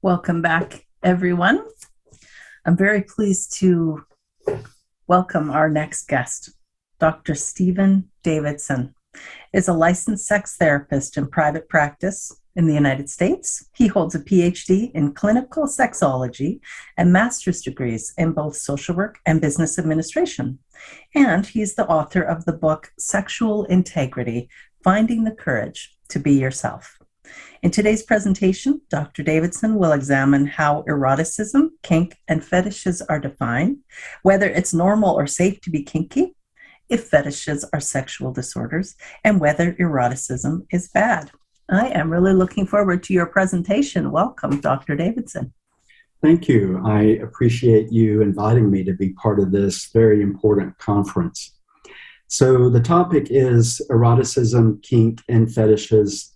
Welcome back, everyone. I'm very pleased to welcome our next guest. Dr. Stephen Davidson is a licensed sex therapist in private practice in the United States. He holds a PhD in clinical sexology and master's degrees in both social work and business administration. And he's the author of the book, Sexual Integrity: Finding the Courage to Be Yourself. In today's presentation, Dr. Davidson will examine how eroticism, kink, and fetishes are defined, whether it's normal or safe to be kinky, if fetishes are sexual disorders, and whether eroticism is bad. I am really looking forward to your presentation. Welcome, Dr. Davidson. Thank you. I appreciate you inviting me to be part of this very important conference. So the topic is eroticism, kink, and fetishes.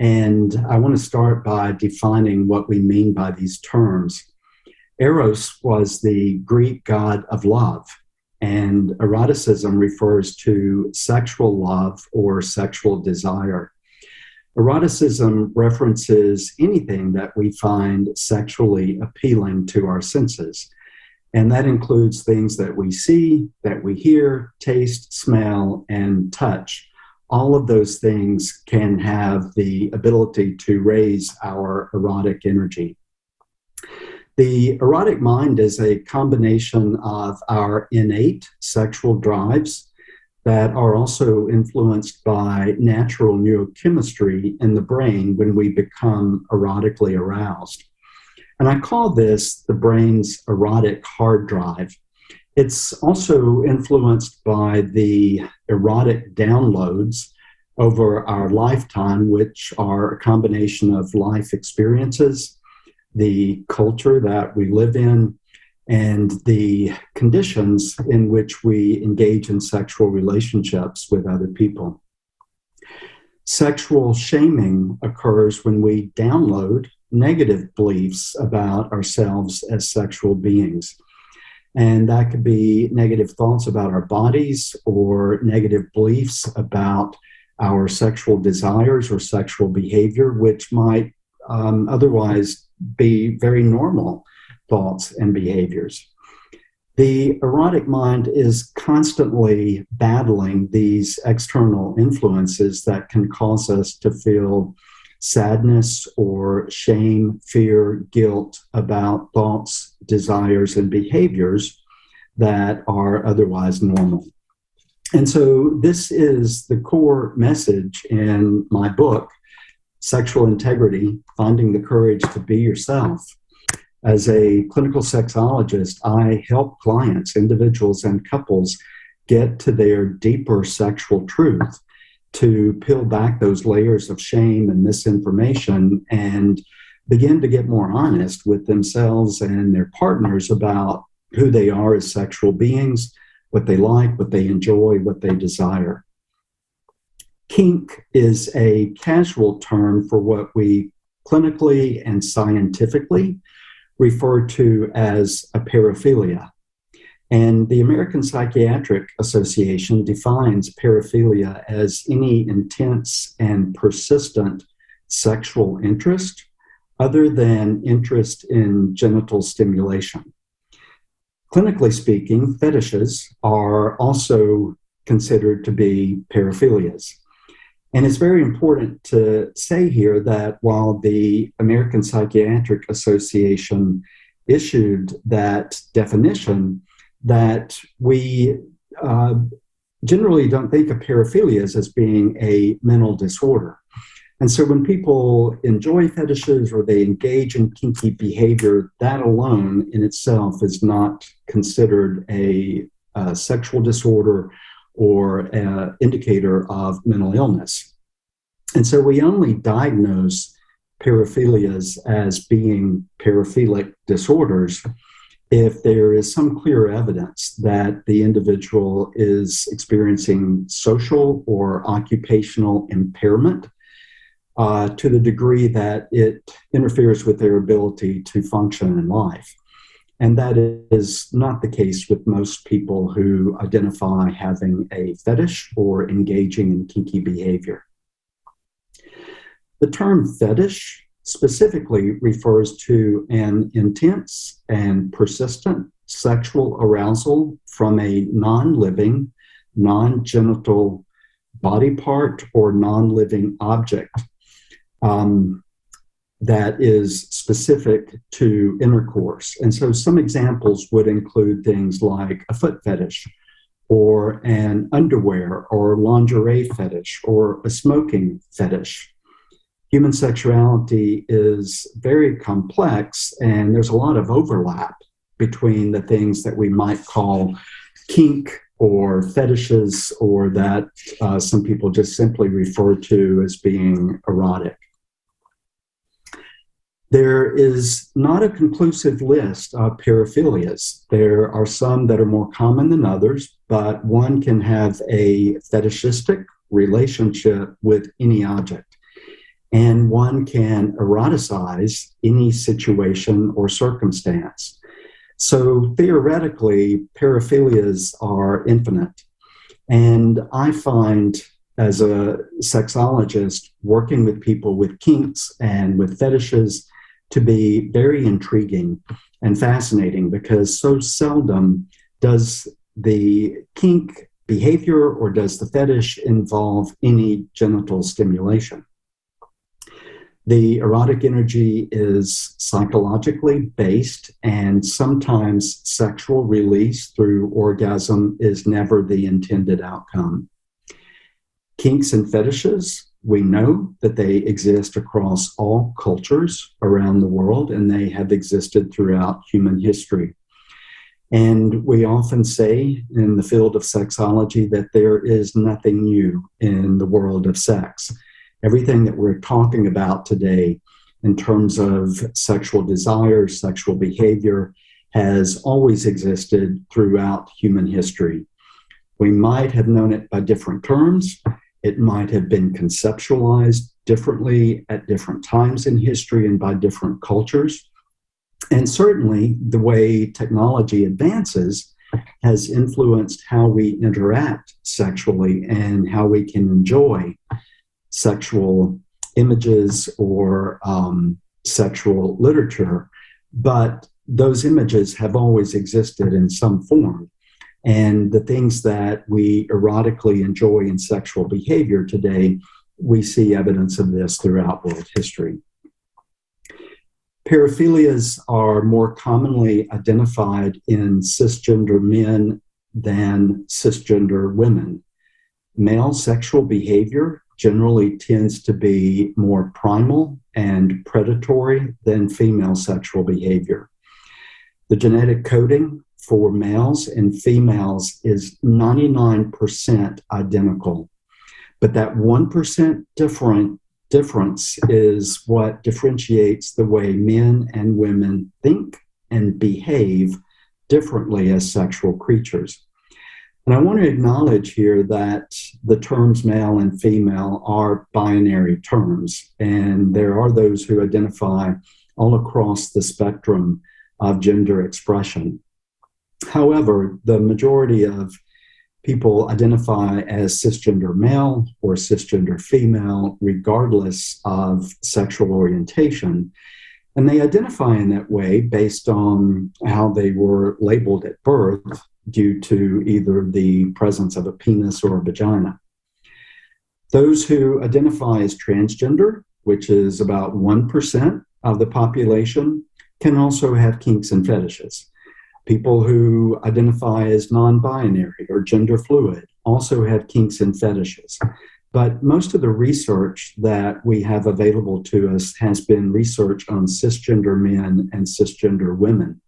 And I want to start by defining what we mean by these terms. Eros was the Greek god of love, and eroticism refers to sexual love or sexual desire. Eroticism references anything that we find sexually appealing to our senses, and that includes things that we see, that we hear, taste, smell, and touch. All of those things can have the ability to raise our erotic energy. The erotic mind is a combination of our innate sexual drives that are also influenced by natural neurochemistry in the brain when we become erotically aroused. And I call this the brain's erotic hard drive. It's also influenced by the erotic downloads over our lifetime, which are a combination of life experiences, the culture that we live in, and the conditions in which we engage in sexual relationships with other people. Sexual shaming occurs when we download negative beliefs about ourselves as sexual beings. And that could be negative thoughts about our bodies or negative beliefs about our sexual desires or sexual behavior, which might otherwise be very normal thoughts and behaviors. The erotic mind is constantly battling these external influences that can cause us to feel sadness or shame, fear, guilt about thoughts, desires, and behaviors that are otherwise normal. And so this is the core message in my book, Sexual Integrity: Finding the Courage to Be Yourself. As a clinical sexologist, I help clients, individuals, and couples get to their deeper sexual truth, to peel back those layers of shame and misinformation and begin to get more honest with themselves and their partners about who they are as sexual beings, what they like, what they enjoy, what they desire. Kink is a casual term for what we clinically and scientifically refer to as a paraphilia. And the American Psychiatric Association defines paraphilia as any intense and persistent sexual interest other than interest in genital stimulation. Clinically speaking, fetishes are also considered to be paraphilias. And it's very important to say here that while the American Psychiatric Association issued that definition, that we generally don't think of paraphilias as being a mental disorder. And so when people enjoy fetishes or they engage in kinky behavior, that alone in itself is not considered a sexual disorder or an indicator of mental illness. And so we only diagnose paraphilias as being paraphilic disorders if there is some clear evidence that the individual is experiencing social or occupational impairment to the degree that it interferes with their ability to function in life. And that is not the case with most people who identify having a fetish or engaging in kinky behavior. The term fetish specifically refers to an intense and persistent sexual arousal from a non-living, non-genital body part or non-living object that is specific to intercourse. And so some examples would include things like a foot fetish, or an underwear or lingerie fetish, or a smoking fetish. Human sexuality is very complex, and there's a lot of overlap between the things that we might call kink or fetishes, or that some people just simply refer to as being erotic. There is not a conclusive list of paraphilias. There are some that are more common than others, but one can have a fetishistic relationship with any object, and one can eroticize any situation or circumstance. So theoretically, paraphilias are infinite. And I find, as a sexologist, working with people with kinks and with fetishes to be very intriguing and fascinating, because so seldom does the kink behavior or does the fetish involve any genital stimulation. The erotic energy is psychologically based, and sometimes sexual release through orgasm is never the intended outcome. Kinks and fetishes, we know that they exist across all cultures around the world, and they have existed throughout human history. And we often say in the field of sexology that there is nothing new in the world of sex. Everything that we're talking about today in terms of sexual desire, sexual behavior, has always existed throughout human history. We might have known it by different terms. It might have been conceptualized differently at different times in history and by different cultures. And certainly the way technology advances has influenced how we interact sexually and how we can enjoy sexual images or sexual literature. But those images have always existed in some form. And the things that we erotically enjoy in sexual behavior today, we see evidence of this throughout world history. Paraphilias are more commonly identified in cisgender men than cisgender women. Male sexual behavior generally tends to be more primal and predatory than female sexual behavior. The genetic coding for males and females is 99% identical, but that 1% difference is what differentiates the way men and women think and behave differently as sexual creatures. And I want to acknowledge here that the terms male and female are binary terms, and there are those who identify all across the spectrum of gender expression. However, the majority of people identify as cisgender male or cisgender female, regardless of sexual orientation. And they identify in that way based on how they were labeled at birth due to either the presence of a penis or a vagina. Those who identify as transgender, which is about 1% of the population, can also have kinks and fetishes. People who identify as non-binary or gender fluid also have kinks and fetishes. But most of the research that we have available to us has been research on cisgender men and cisgender women.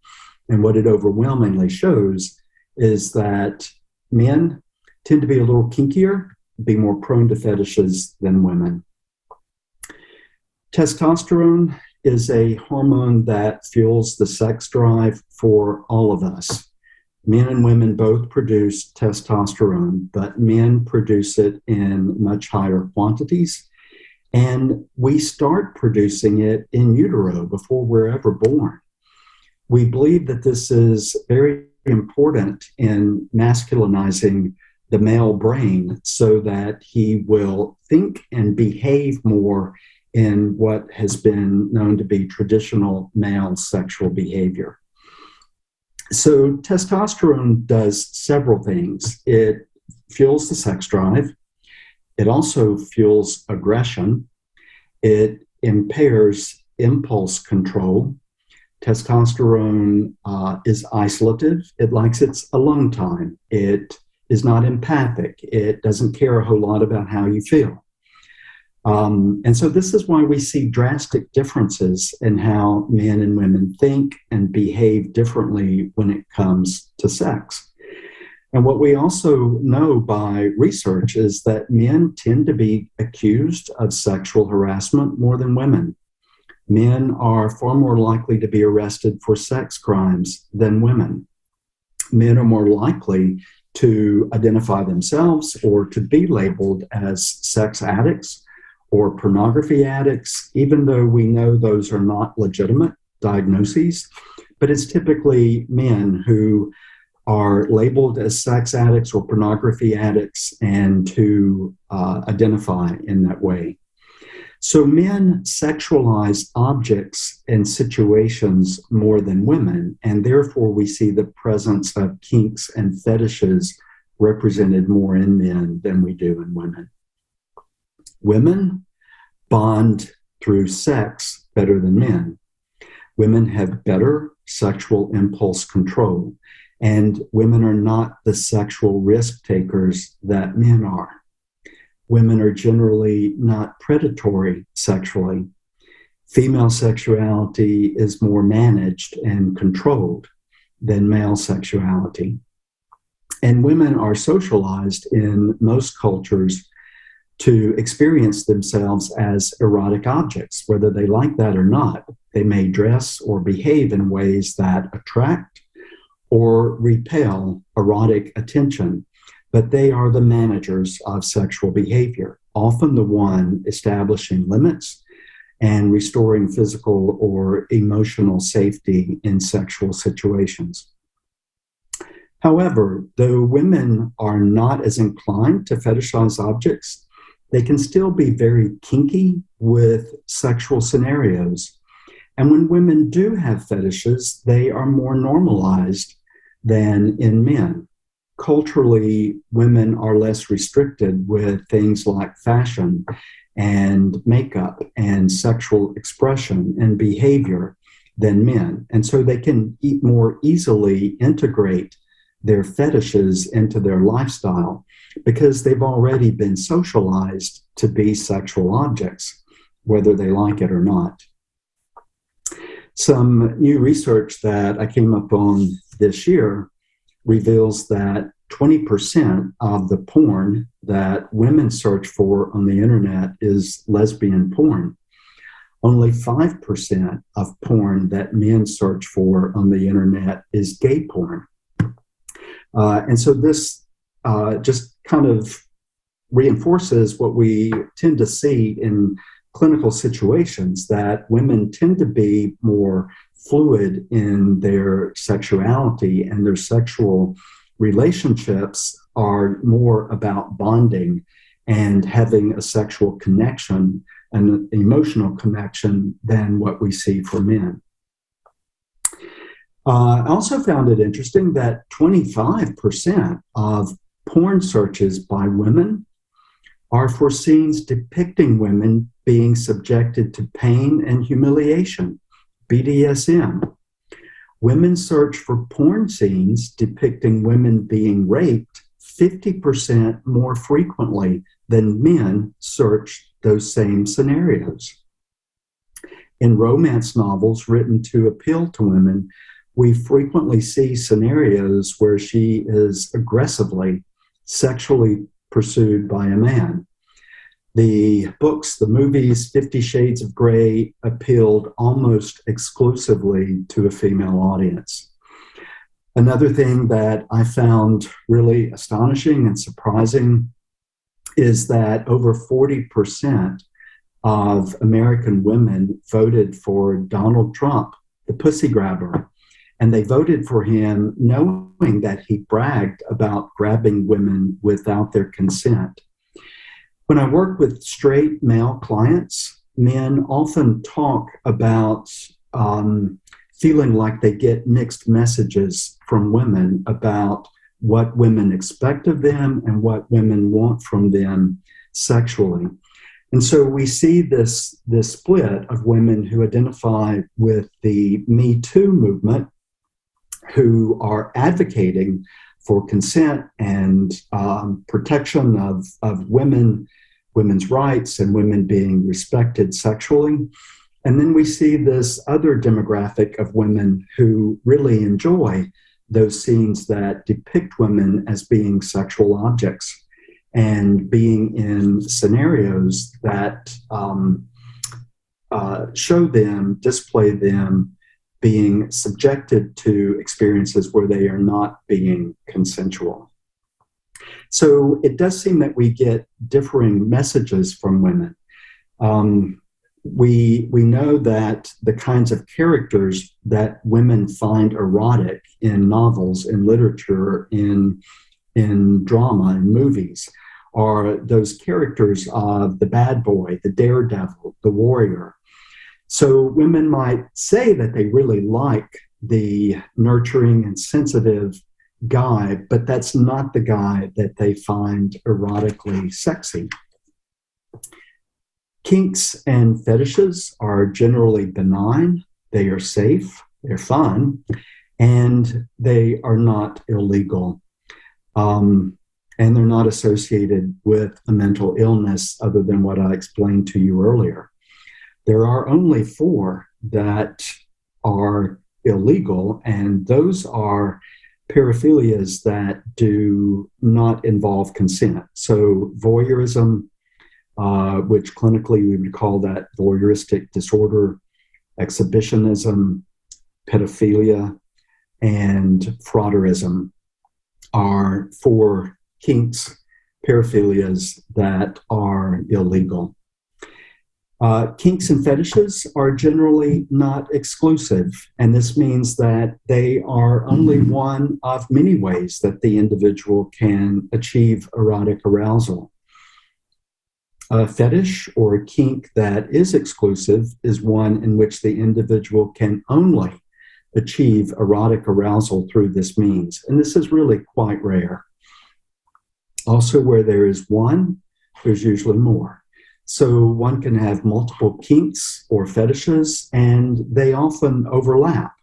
And what it overwhelmingly shows is that men tend to be a little kinkier, be more prone to fetishes than women. Testosterone is a hormone that fuels the sex drive for all of us. Men and women both produce testosterone, but men produce it in much higher quantities. And we start producing it in utero before we're ever born. We believe that this is very important in masculinizing the male brain so that he will think and behave more in what has been known to be traditional male sexual behavior. So testosterone does several things. It fuels the sex drive. It also fuels aggression. It impairs impulse control. Testosterone is isolative. It likes its alone time. It is not empathic. It doesn't care a whole lot about how you feel. And so this is why we see drastic differences in how men and women think and behave differently when it comes to sex. And what we also know by research is that men tend to be accused of sexual harassment more than women. Men are far more likely to be arrested for sex crimes than women. Men are more likely to identify themselves or to be labeled as sex addicts or pornography addicts, even though we know those are not legitimate diagnoses. But it's typically men who are labeled as sex addicts or pornography addicts and who identify in that way. So men sexualize objects and situations more than women, and therefore we see the presence of kinks and fetishes represented more in men than we do in women. Women bond through sex better than men. Women have better sexual impulse control, and women are not the sexual risk takers that men are. Women are generally not predatory sexually. Female sexuality is more managed and controlled than male sexuality. And women are socialized in most cultures to experience themselves as erotic objects, whether they like that or not. They may dress or behave in ways that attract or repel erotic attention, but they are the managers of sexual behavior, often the one establishing limits and restoring physical or emotional safety in sexual situations. However, though women are not as inclined to fetishize objects, they can still be very kinky with sexual scenarios. And when women do have fetishes, they are more normalized than in men. Culturally, women are less restricted with things like fashion and makeup and sexual expression and behavior than men. And so they can more easily integrate their fetishes into their lifestyle because they've already been socialized to be sexual objects, whether they like it or not. Some new research that I came up on this year reveals that 20% of the porn that women search for on the internet is lesbian porn. Only 5% of porn that men search for on the internet is gay porn. And so this just kind of reinforces what we tend to see in clinical situations, that women tend to be more fluid in their sexuality, and their sexual relationships are more about bonding and having a sexual connection, an emotional connection, than what we see for men. I also found it interesting that 25% of porn searches by women are for scenes depicting women being subjected to pain and humiliation, BDSM. Women search for porn scenes depicting women being raped 50% more frequently than men search those same scenarios. In romance novels written to appeal to women, we frequently see scenarios where she is aggressively sexually pursued by a man. The books, the movies, 50 Shades of Grey appealed almost exclusively to a female audience. Another thing that I found really astonishing and surprising is that over 40% of American women voted for Donald Trump, the pussy grabber. And they voted for him knowing that he bragged about grabbing women without their consent. When I work with straight male clients, men often talk about feeling like they get mixed messages from women about what women expect of them and what women want from them sexually. And so we see this split of women who identify with the Me Too movement, who are advocating for consent and protection of women's rights and women being respected sexually. And then we see this other demographic of women who really enjoy those scenes that depict women as being sexual objects and being in scenarios that show them, display them, being subjected to experiences where they are not being consensual. So it does seem that we get differing messages from women. We know that the kinds of characters that women find erotic in novels, in literature, in drama, in movies, are those characters of the bad boy, the daredevil, the warrior. So women might say that they really like the nurturing and sensitive guy, but that's not the guy that they find erotically sexy. Kinks and fetishes are generally benign, they are safe, they're fun, and they are not illegal. And they're not associated with a mental illness other than what I explained to you earlier. There are only 4 that are illegal, and those are paraphilias that do not involve consent. So voyeurism, which clinically we would call that voyeuristic disorder, exhibitionism, pedophilia, and frauderism are 4 kinks, paraphilias that are illegal. Kinks and fetishes are generally not exclusive, and this means that they are only one of many ways that the individual can achieve erotic arousal. A fetish or a kink that is exclusive is one in which the individual can only achieve erotic arousal through this means, and this is really quite rare. Also, where there is one, there's usually more. So one can have multiple kinks or fetishes, and they often overlap.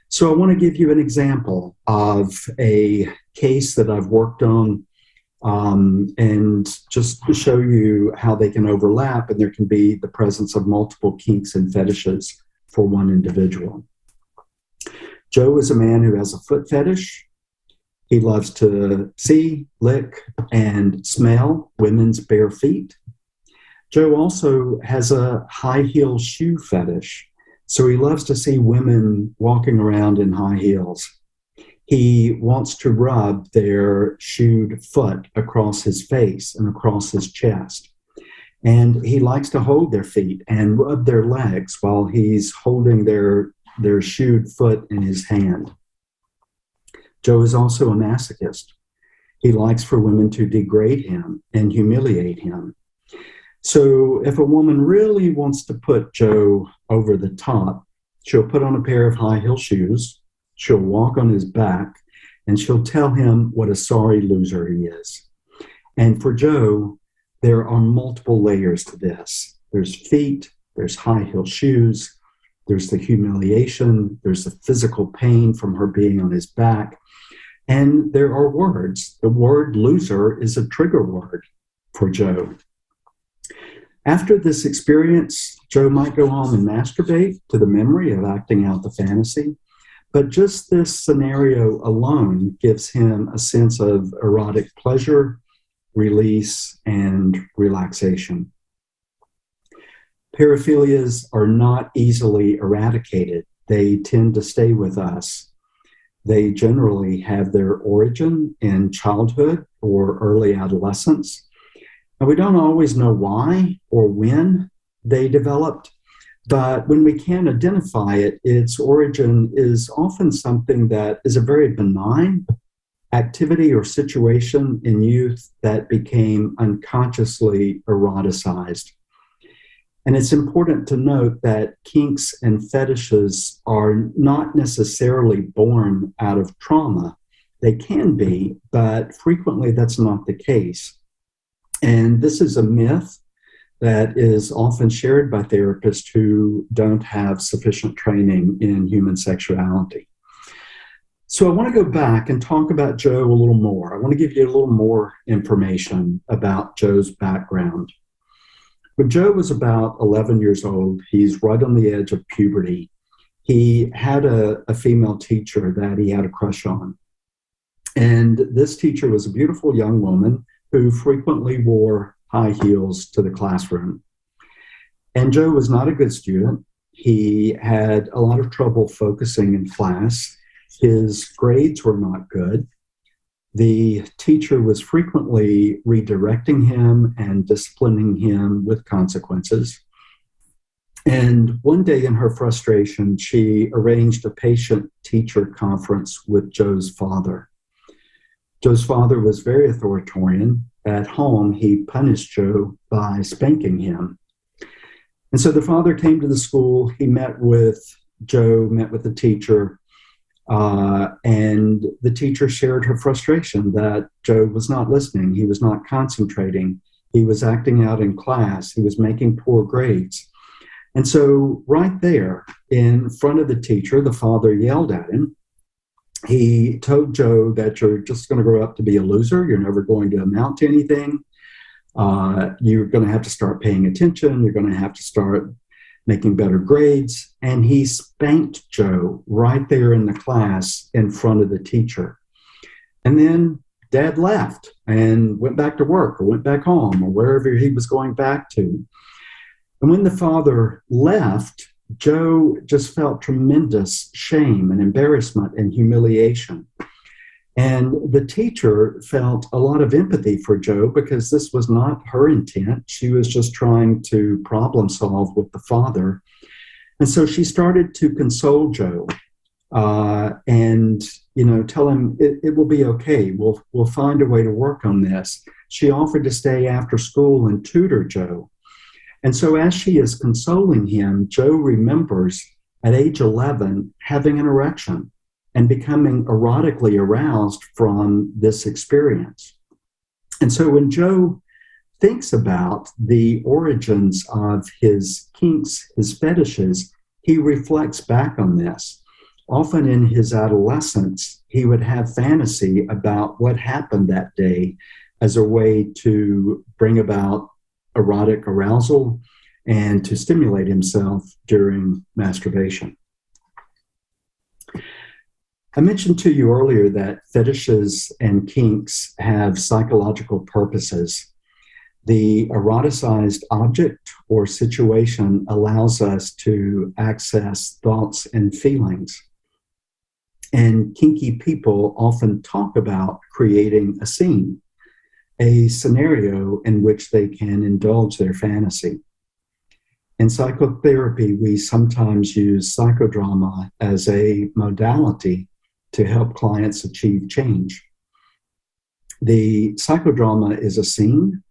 So I want to give you an example of a case that I've worked on, and just to show you how they can overlap, and there can be the presence of multiple kinks and fetishes for one individual. Joe is a man who has a foot fetish. He loves to see, lick, and smell women's bare feet. Joe also has a high heel shoe fetish, so he loves to see women walking around in high heels. He wants to rub their shoed foot across his face and across his chest. And he likes to hold their feet and rub their legs while he's holding their shoed foot in his hand. Joe is also a masochist. He likes for women to degrade him and humiliate him. So if a woman really wants to put Joe over the top, she'll put on a pair of high heel shoes, she'll walk on his back, and she'll tell him what a sorry loser he is. And for Joe, there are multiple layers to this. There's feet, there's high heel shoes, there's the humiliation, there's the physical pain from her being on his back, and there are words. The word loser is a trigger word for Joe. After this experience, Joe might go home and masturbate to the memory of acting out the fantasy, but just this scenario alone gives him a sense of erotic pleasure, release, and relaxation. Paraphilias are not easily eradicated. They tend to stay with us. They generally have their origin in childhood or early adolescence. And we don't always know why or when they developed, but when we can identify it, its origin is often something that is a very benign activity or situation in youth that became unconsciously eroticized. And it's important to note that kinks and fetishes are not necessarily born out of trauma. They can be, but frequently that's not the case. And this is a myth that is often shared by therapists who don't have sufficient training in human sexuality. So I want to go back and talk about Joe a little more. I want to give you a little more information about Joe's background. When Joe was about 11 years old, he's right on the edge of puberty. He had a female teacher that he had a crush on. And this teacher was a beautiful young woman who frequently wore high heels to the classroom. And Joe was not a good student. He had a lot of trouble focusing in class. His grades were not good. The teacher was frequently redirecting him and disciplining him with consequences. And one day in her frustration, she arranged a patient-teacher conference with Joe's father. Joe's father was very authoritarian. At home, he punished Joe by spanking him. And so the father came to the school. He met with Joe, met with the teacher, and the teacher shared her frustration that Joe was not listening. He was not concentrating. He was acting out in class. He was making poor grades. And so right there in front of the teacher, the father yelled at him. He told Joe that you're just going to grow up to be a loser. You're never going to amount to anything. You're going to have to start paying attention. You're going to have to start making better grades. And he spanked Joe right there in the class in front of the teacher. And then Dad left and went back to work or went back home or wherever he was going back to. And when the father left, Joe just felt tremendous shame and embarrassment and humiliation. And the teacher felt a lot of empathy for Joe because this was not her intent. She was just trying to problem solve with the father. And so she started to console Joe and, tell him it will be okay. We'll find a way to work on this. She offered to stay after school and tutor Joe. And so as she is consoling him, Joe remembers at age 11 having an erection and becoming erotically aroused from this experience. And so when Joe thinks about the origins of his kinks, his fetishes, he reflects back on this. Often in his adolescence, he would have fantasy about what happened that day as a way to bring about erotic arousal and to stimulate himself during masturbation. I mentioned to you earlier that fetishes and kinks have psychological purposes. The eroticized object or situation allows us to access thoughts and feelings. And kinky people often talk about creating a scene, a scenario in which they can indulge their fantasy. In psychotherapy, we sometimes use psychodrama as a modality to help clients achieve change. The psychodrama is a scene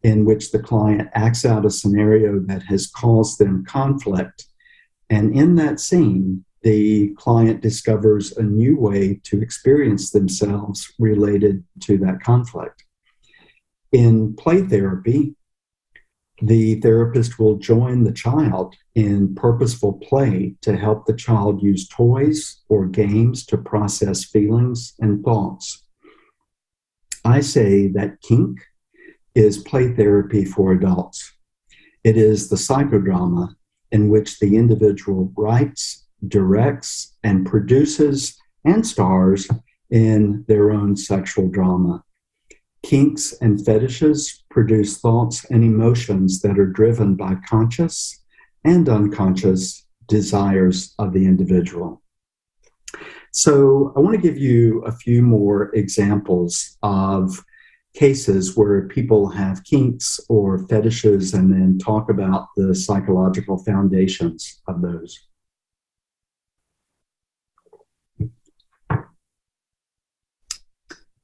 in which the client acts out a scenario that has caused them conflict. And in that scene, the client discovers a new way to experience themselves related to that conflict. In play therapy, the therapist will join the child in purposeful play to help the child use toys or games to process feelings and thoughts. I say that kink is play therapy for adults. It is the psychodrama in which the individual writes, directs, and produces and stars in their own sexual drama. Kinks and fetishes produce thoughts and emotions that are driven by conscious and unconscious desires of the individual. So I want to give you a few more examples of cases where people have kinks or fetishes and then talk about the psychological foundations of those.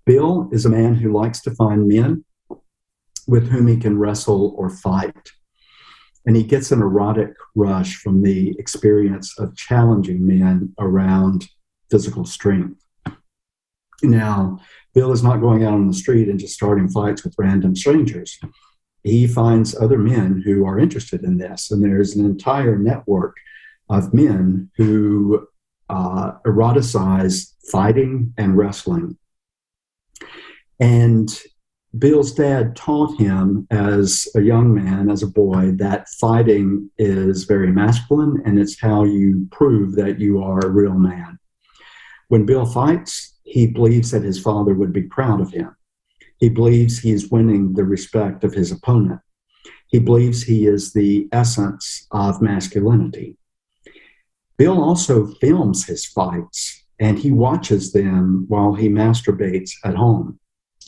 Bill is a man who likes to find men with whom he can wrestle or fight. And he gets an erotic rush from the experience of challenging men around physical strength. Now, Bill is not going out on the street and just starting fights with random strangers. He finds other men who are interested in this, and there's an entire network of men who eroticize fighting and wrestling. And Bill's dad taught him as a young man, as a boy, that fighting is very masculine, and it's how you prove that you are a real man. When Bill fights, he believes that his father would be proud of him. He believes he is winning the respect of his opponent. He believes he is the essence of masculinity. Bill also films his fights, and he watches them while he masturbates at home.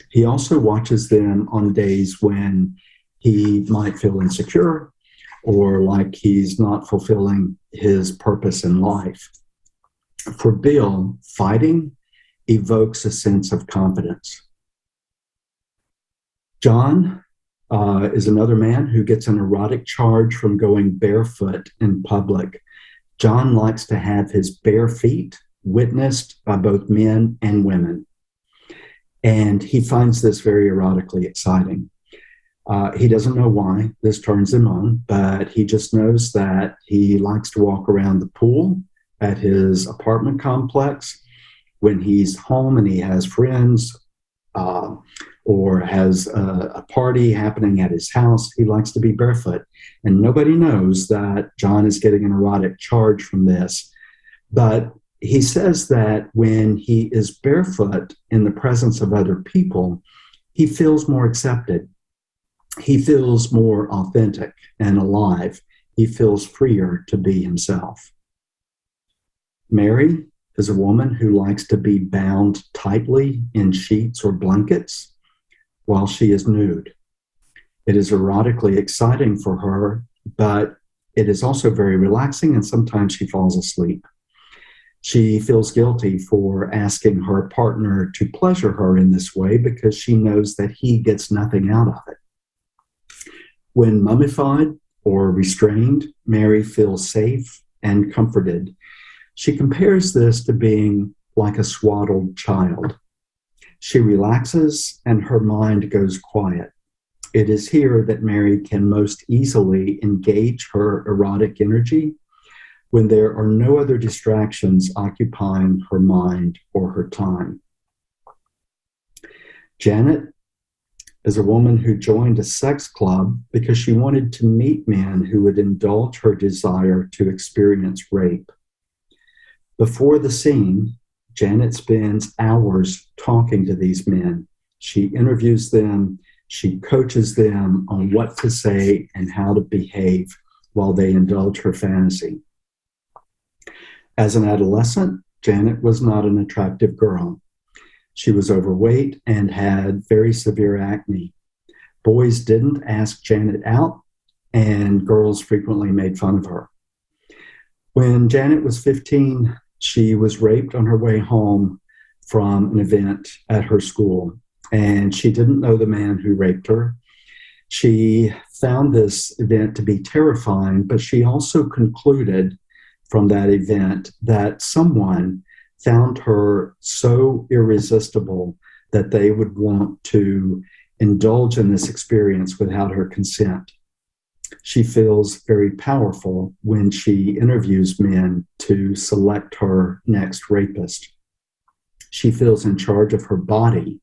He also watches them on days when he might feel insecure or like he's not fulfilling his purpose in life. For Bill, fighting evokes a sense of confidence. John is another man who gets an erotic charge from going barefoot in public. John likes to have his bare feet witnessed by both men and women. And he finds this very erotically exciting. He doesn't know why this turns him on, but he just knows that he likes to walk around the pool at his apartment complex. When he's home and he has friends or has a party happening at his house, he likes to be barefoot. And nobody knows that John is getting an erotic charge from this. But he says that when he is barefoot in the presence of other people, he feels more accepted. He feels more authentic and alive. He feels freer to be himself. Mary is a woman who likes to be bound tightly in sheets or blankets while she is nude. It is erotically exciting for her, but it is also very relaxing, and sometimes she falls asleep. She feels guilty for asking her partner to pleasure her in this way because she knows that he gets nothing out of it. When mummified or restrained, Mary feels safe and comforted. She compares this to being like a swaddled child. She relaxes and her mind goes quiet. It is here that Mary can most easily engage her erotic energy when there are no other distractions occupying her mind or her time. Janet is a woman who joined a sex club because she wanted to meet men who would indulge her desire to experience rape. Before the scene, Janet spends hours talking to these men. She interviews them, she coaches them on what to say and how to behave while they indulge her fantasy. As an adolescent, Janet was not an attractive girl. She was overweight and had very severe acne. Boys didn't ask Janet out, and girls frequently made fun of her. When Janet was 15, she was raped on her way home from an event at her school, and she didn't know the man who raped her. She found this event to be terrifying, but she also concluded from that event that someone found her so irresistible that they would want to indulge in this experience without her consent. She feels very powerful when she interviews men to select her next rapist. She feels in charge of her body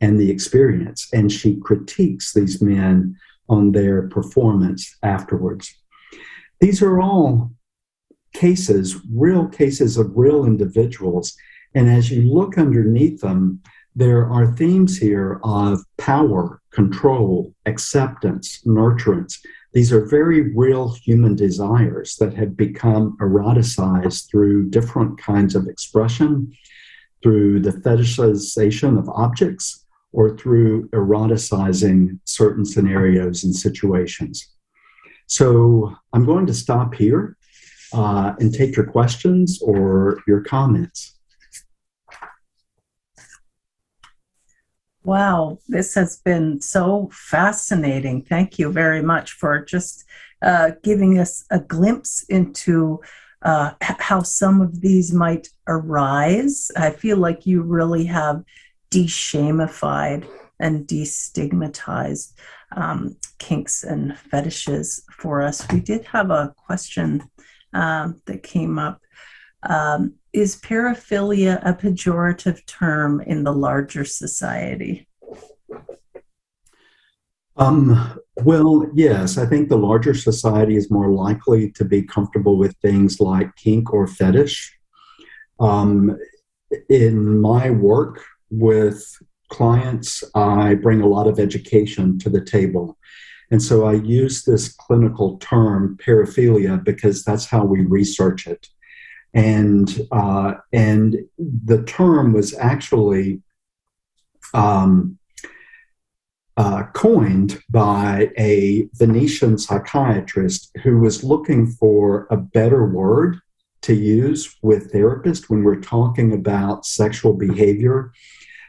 and the experience, and she critiques these men on their performance afterwards. These are all real cases of real individuals. And as you look underneath them, there are themes here of power, control, acceptance, nurturance. These are very real human desires that have become eroticized through different kinds of expression, through the fetishization of objects, or through eroticizing certain scenarios and situations. So I'm going to stop here and take your questions or your comments. Wow, this has been so fascinating. Thank you very much for just giving us a glimpse into how some of these might arise. I feel like you really have de-shamified and destigmatized kinks and fetishes for us. We did have a question that came up. Is paraphilia a pejorative term in the larger society? Well, yes, I think the larger society is more likely to be comfortable with things like kink or fetish. In my work with clients, I bring a lot of education to the table. And so I use this clinical term, paraphilia, because that's how we research it. And the term was actually coined by a Venetian psychiatrist who was looking for a better word to use with therapists when we're talking about sexual behavior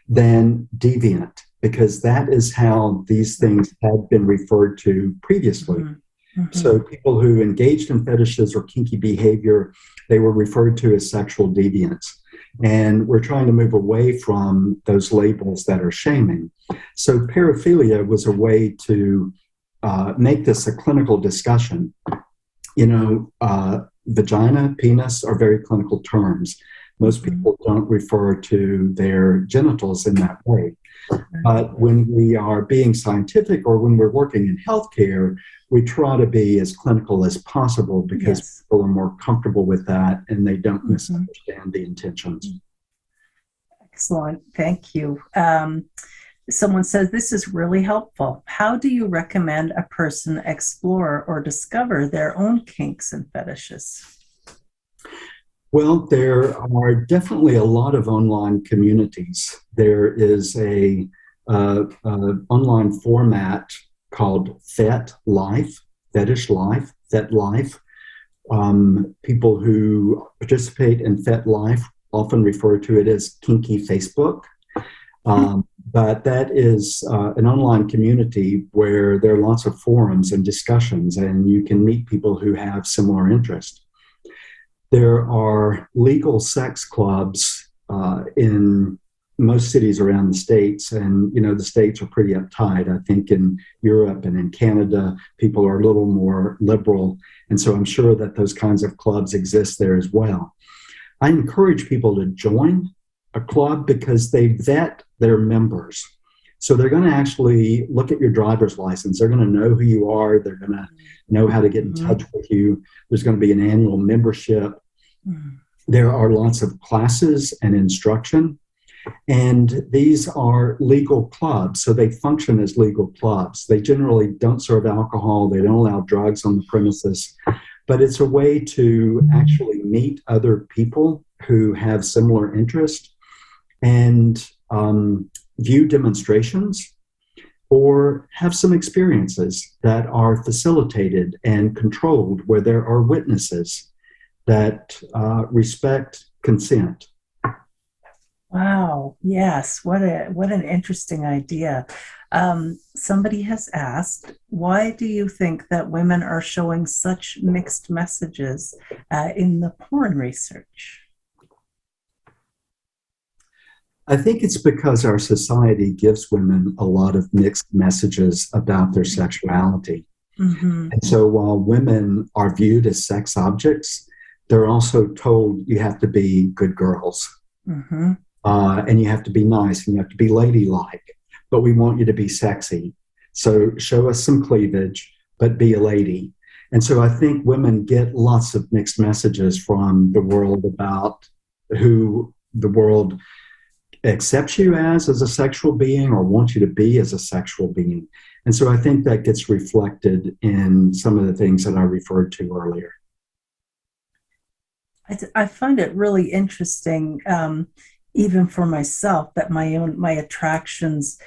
than deviant, because that is how these things had been referred to previously. Mm-hmm. So people who engaged in fetishes or kinky behavior, they were referred to as sexual deviants. And we're trying to move away from those labels that are shaming. So paraphilia was a way to make this a clinical discussion. You know, vagina, penis are very clinical terms. Most people don't refer to their genitals in that way. But when we are being scientific or when we're working in healthcare, we try to be as clinical as possible because people are more comfortable with that and they don't misunderstand the intentions. Excellent. Thank you. Someone says, this is really helpful. How do you recommend a person explore or discover their own kinks and fetishes? Well, there are definitely a lot of online communities. There is a online format called Fet Life, Fetish Life, Fet Life. People who participate in Fet Life often refer to it as kinky Facebook. But that is an online community where there are lots of forums and discussions, and you can meet people who have similar interests. There are legal sex clubs in most cities around the States, and you know the States are pretty uptight. I think in Europe and in Canada, people are a little more liberal, and so I'm sure that those kinds of clubs exist there as well. I encourage people to join a club because they vet their members. So they're going to actually look at your driver's license. They're going to know who you are. They're going to know how to get in touch with you. There's going to be an annual membership. There are lots of classes and instruction. And these are legal clubs, so they function as legal clubs. They generally don't serve alcohol. They don't allow drugs on the premises. But it's a way to actually meet other people who have similar interests and view demonstrations or have some experiences that are facilitated and controlled where there are witnesses that respect consent. Wow. Yes. What an interesting idea. Somebody has asked, why do you think that women are showing such mixed messages in the porn research? I think it's because our society gives women a lot of mixed messages about their sexuality. And so while women are viewed as sex objects, they're also told you have to be good girls. And you have to be nice and you have to be ladylike, but we want you to be sexy. So show us some cleavage, but be a lady. And so I think women get lots of mixed messages from the world about who the world accepts you as a sexual being or wants you to be as a sexual being. And so I think that gets reflected in some of the things that I referred to earlier. I find it really interesting, even for myself, that my attractions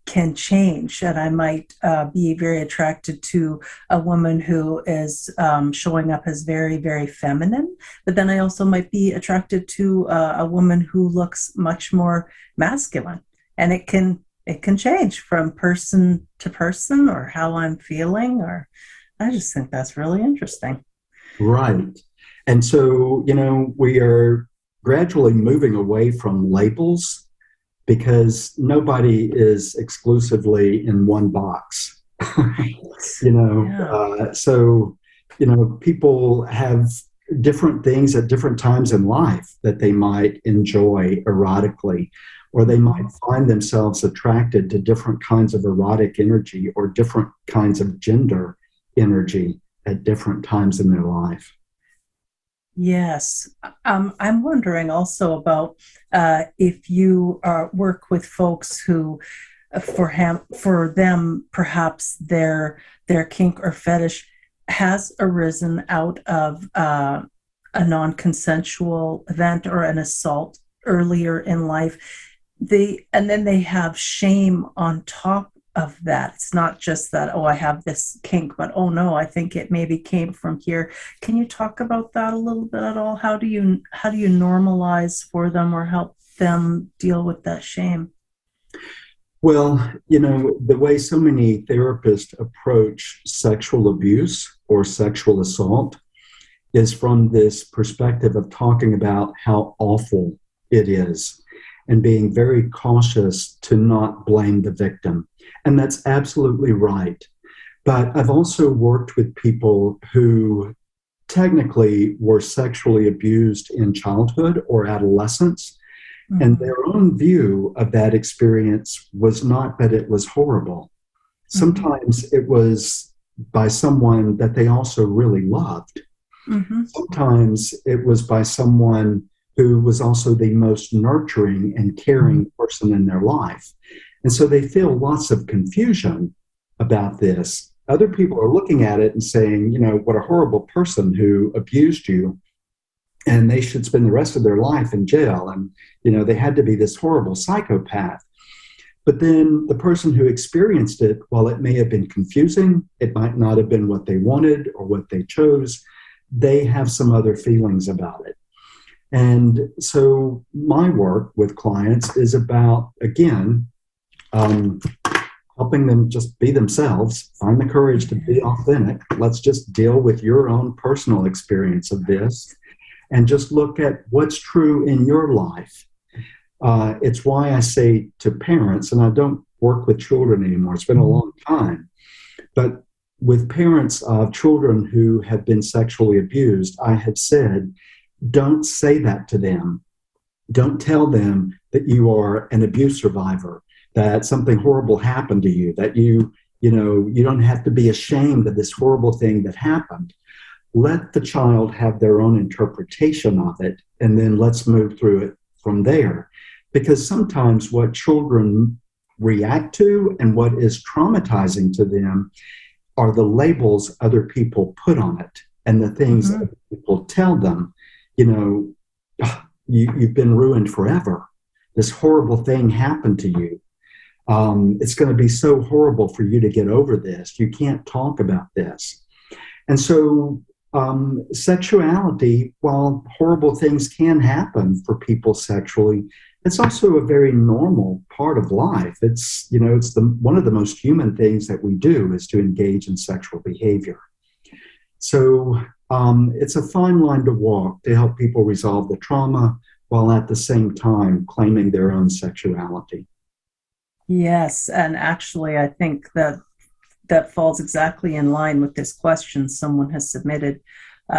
can change, and I might be very attracted to a woman who is showing up as very, very feminine, but then I also might be attracted to a woman who looks much more masculine, and it can change from person to person or how I'm feeling, or I just think that's really interesting. Right. And so, we are gradually moving away from labels because nobody is exclusively in one box. Right. Yeah. So, people have different things at different times in life that they might enjoy erotically, or they might Mhm. find themselves attracted to different kinds of erotic energy or different kinds of gender energy at different times in their life. Yes. I'm wondering also about if you work with folks who, for them, perhaps their kink or fetish has arisen out of a non-consensual event or an assault earlier in life. And then they have shame on top of that. It's not just that, oh, I have this kink, but oh no, I think it maybe came from here. Can you talk about that a little bit at all? How do you normalize for them or help them deal with that shame? Well, the way so many therapists approach sexual abuse or sexual assault is from this perspective of talking about how awful it is and being very cautious to not blame the victim. And that's absolutely right. But I've also worked with people who technically were sexually abused in childhood or adolescence. And Mm-hmm. their own view of that experience was not that it was horrible. Mm-hmm. Sometimes it was by someone that they also really loved. Mm-hmm. Sometimes it was by someone who was also the most nurturing and caring person in their life. And so they feel lots of confusion about this. Other people are looking at it and saying, what a horrible person who abused you, and they should spend the rest of their life in jail. And, they had to be this horrible psychopath. But then the person who experienced it, while it may have been confusing, it might not have been what they wanted or what they chose, they have some other feelings about it. And so my work with clients is about, again, um, helping them just be themselves, find the courage to be authentic. Let's just deal with your own personal experience of this and just look at what's true in your life. It's why I say to parents, and I don't work with children anymore, it's been a long time, but with parents of children who have been sexually abused, I have said, don't say that to them. Don't tell them that you are an abuse survivor, that something horrible happened to you, that you don't have to be ashamed of this horrible thing that happened. Let the child have their own interpretation of it, and then let's move through it from there. Because sometimes what children react to and what is traumatizing to them are the labels other people put on it and the things Mm-hmm. that people tell them. You've been ruined forever. This horrible thing happened to you. It's going to be so horrible for you to get over this. You can't talk about this. And so sexuality, while horrible things can happen for people sexually, it's also a very normal part of life. It's one of the most human things that we do is to engage in sexual behavior. So it's a fine line to walk to help people resolve the trauma while at the same time claiming their own sexuality. Yes, and actually, I think that falls exactly in line with this question someone has submitted.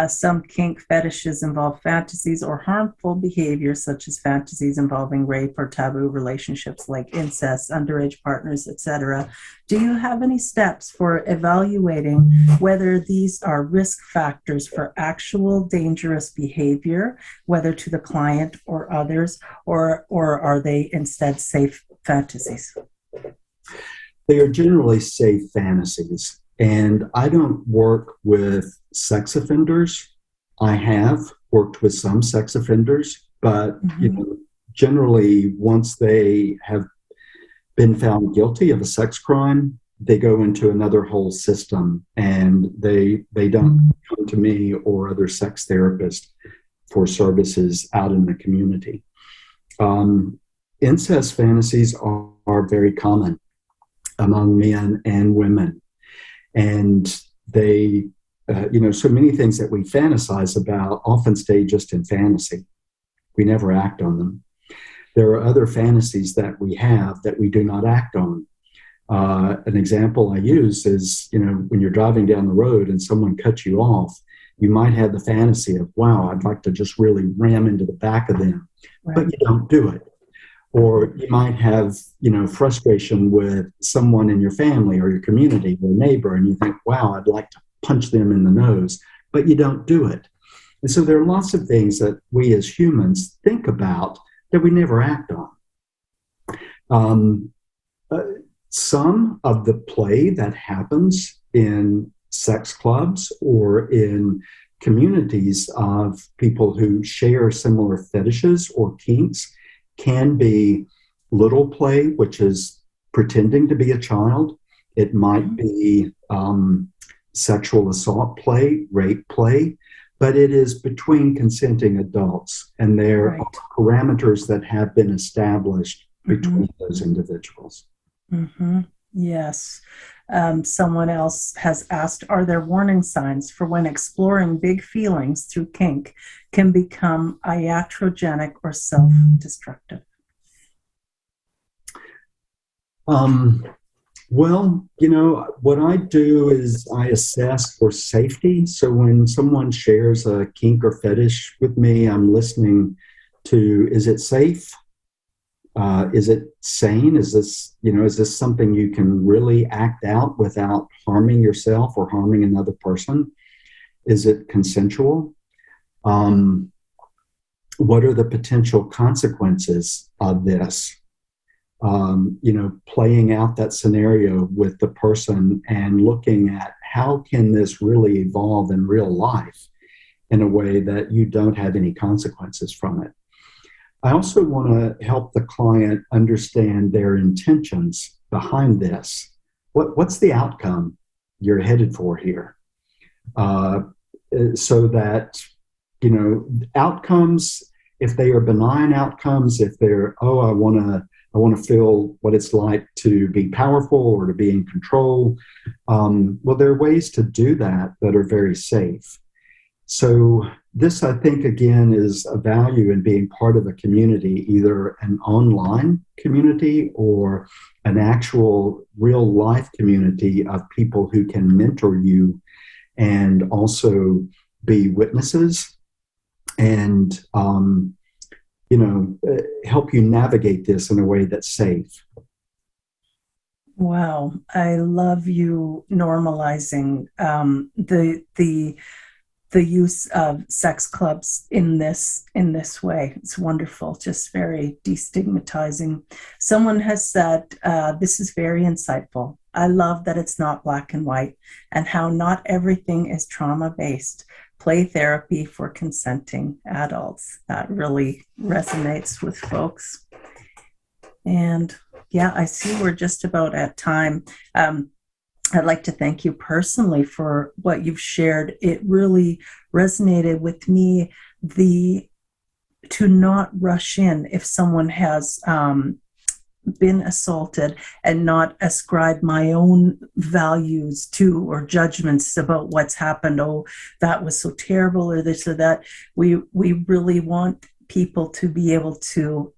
Some kink fetishes involve fantasies or harmful behaviors, such as fantasies involving rape or taboo relationships like incest, underage partners, etc. Do you have any steps for evaluating whether these are risk factors for actual dangerous behavior, whether to the client or others, or are they instead safe fantasies? They are generally safe fantasies. And I don't work with sex offenders. I have worked with some sex offenders, but Mm-hmm. generally, once they have been found guilty of a sex crime, they go into another whole system, and they don't come to me or other sex therapists for services out in the community. Um, Incest fantasies are very common among men and women. And they, so many things that we fantasize about often stay just in fantasy. We never act on them. There are other fantasies that we have that we do not act on. An example I use is, when you're driving down the road and someone cuts you off, you might have the fantasy of, wow, I'd like to just really ram into the back of them, right. But you don't do it. Or you might have, frustration with someone in your family or your community or a neighbor, and you think, wow, I'd like to punch them in the nose, but you don't do it. And so there are lots of things that we as humans think about that we never act on. Some of the play that happens in sex clubs or in communities of people who share similar fetishes or kinks can be little play, which is pretending to be a child. It might be sexual assault play, rape play, but it is between consenting adults, and there are parameters that have been established between those individuals. Mm-hmm. Yes. Someone else has asked, are there warning signs for when exploring big feelings through kink can become iatrogenic or self-destructive? Well, what I do is I assess for safety. So when someone shares a kink or fetish with me, I'm listening to, is it safe? Is it sane? Is this something you can really act out without harming yourself or harming another person? Is it consensual? What are the potential consequences of this? Playing out that scenario with the person and looking at how can this really evolve in real life in a way that you don't have any consequences from it. I also want to help the client understand their intentions behind this. What's the outcome you're headed for here? So that, outcomes, if they are benign outcomes, if they're, I want to feel what it's like to be powerful or to be in control. Well, there are ways to do that that are very safe. So this, I think, again, is a value in being part of a community, either an online community or an actual real life community of people who can mentor you and also be witnesses and, help you navigate this in a way that's safe. Wow. I love you normalizing the use of sex clubs in this way. It's wonderful, just very destigmatizing. Someone has said, this is very insightful. I love that it's not black and white and how not everything is trauma-based. Play therapy for consenting adults. That really resonates with folks. And yeah, I see we're just about at time. I'd like to thank you personally for what you've shared. It really resonated with me, to not rush in if someone has been assaulted and not ascribe my own values to or judgments about what's happened. Oh, that was so terrible, or this or that. We really want people to be able to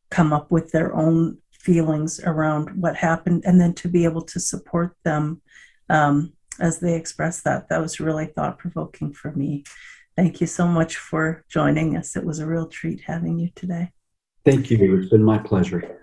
come up with their own feelings around what happened, and then to be able to support them as they express that. That was really thought-provoking for me. Thank you so much for joining us. It was a real treat having you today. Thank you. It's been my pleasure.